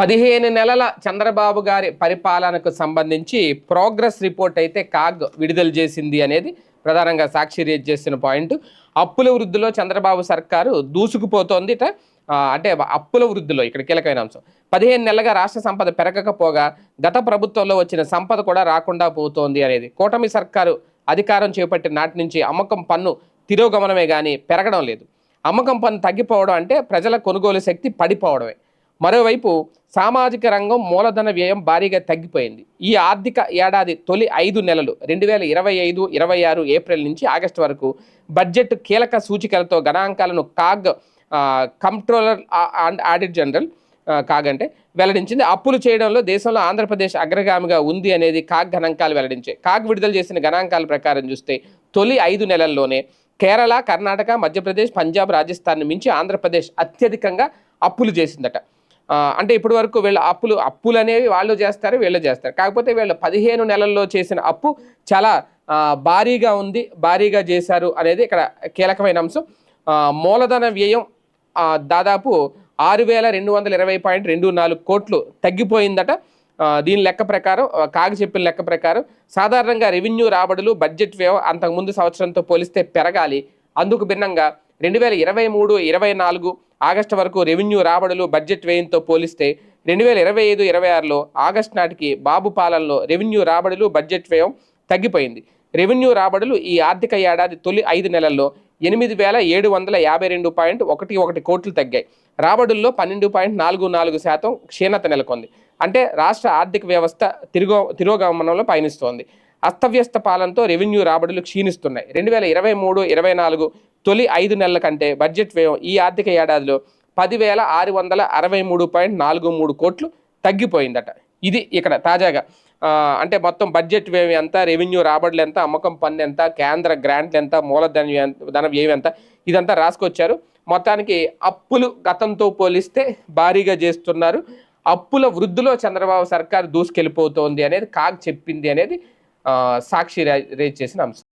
15 నెలల చంద్రబాబు గారి పరిపాలనకు సంబంధించి ప్రోగ్రెస్ రిపోర్ట్ అయితే కాగ్ విడుదల చేసింది అనేది ప్రధానంగా సాక్షి రేజ్ చేసిన పాయింట్. అప్పుల వృద్ధిలో చంద్రబాబు సర్కారు దూసుకుపోతోంది. అంటే అప్పుల వృద్ధిలో ఇక్కడ కీలకమైన అంశం. 15 నెలలుగా రాష్ట్ర సంపద పెరగకపోగా గత ప్రభుత్వంలో వచ్చిన సంపద కూడా రాకుండా పోతోంది అనేది. కూటమి సర్కారు అధికారం చేపట్టిన నాటి నుంచి అమ్మకం పన్ను తిరోగమనమే కానీ పెరగడం లేదు. అమ్మకం పన్ను తగ్గిపోవడం అంటే ప్రజల కొనుగోలు శక్తి పడిపోవడమే. మరోవైపు సామాజిక రంగం మూలధన వ్యయం భారీగా తగ్గిపోయింది. ఈ ఆర్థిక ఏడాది తొలి 5 నెలలు 2025-26 ఏప్రిల్ నుంచి ఆగస్టు వరకు బడ్జెట్ కీలక సూచికలతో గణాంకాలను CAG comptroller and audit general CAG అంటే వెల్లడించింది. అప్పులు చేయడంలో దేశంలో ఆంధ్రప్రదేశ్ అగ్రగామిగా ఉంది అనేది కాగ్ గణాంకాలు వెల్లడించాయి. కాగ్ విడుదల చేసిన గణాంకాల ప్రకారం చూస్తే తొలి 5 నెలల్లోనే కేరళ, కర్ణాటక, మధ్యప్రదేశ్, పంజాబ్, రాజస్థాన్ మించి ఆంధ్రప్రదేశ్ అత్యధికంగా అప్పులు చేసిందట. అంటే ఇప్పటి వరకు వీళ్ళ అప్పులు అనేవి వాళ్ళు చేస్తారు, వీళ్ళు చేస్తారు. కాకపోతే వీళ్ళు 15 నెలల్లో చేసిన అప్పు చాలా భారీగా ఉంది, భారీగా చేశారు అనేది ఇక్కడ కీలకమైన అంశం. మూలధన వ్యయం దాదాపు 6,220.24 కోట్లు తగ్గిపోయిందట. దీని లెక్క ప్రకారం, కాగ్ చెప్పిన లెక్క ప్రకారం సాధారణంగా రెవెన్యూ రాబడులు, బడ్జెట్ వ్యయం అంతకుముందు సంవత్సరంతో పోలిస్తే పెరగాలి. అందుకు భిన్నంగా 2023-24 ఆగస్టు వరకు రెవెన్యూ రాబడులు బడ్జెట్ వ్యయంతో పోలిస్తే 2025-26లో ఆగస్టు నాటికి బాబు పాలనలో రెవెన్యూ రాబడులు బడ్జెట్ వ్యయం తగ్గిపోయింది. రెవెన్యూ రాబడులు ఈ ఆర్థిక ఏడాది తొలి 5 నెలల్లో 8,752.11 కోట్లు తగ్గాయి. రాబడుల్లో 12.44% క్షీణత నెలకొంది. అంటే రాష్ట్ర ఆర్థిక వ్యవస్థ తిరోగమనంలో పయనిస్తోంది. అస్తవ్యస్త పాలనతో రెవెన్యూ రాబడులు క్షీణిస్తున్నాయి. 2023-24 తొలి 5 నెలల కంటే బడ్జెట్ వ్యయం ఈ ఆర్థిక ఏడాదిలో 10,643.43 కోట్లు తగ్గిపోయిందట. ఇది ఇక్కడ తాజాగా అంటే మొత్తం బడ్జెట్ వ్యయం ఎంత, రెవెన్యూ రాబడులు ఎంత, అమ్మకం పన్ను ఎంత, కేంద్ర గ్రాంట్లు ఎంత, మూలధన వ్యయం ఎంత, ఇదంతా రాసుకొచ్చారు. మొత్తానికి అప్పులు గతంతో పోలిస్తే భారీగా చేస్తున్నారు. అప్పుల వృద్ధిలో చంద్రబాబు సర్కారు దూసుకెళ్ళిపోతోంది అనేది కాగ్ చెప్పింది అనేది సాక్షి రేజ్ చేసిన అంశం.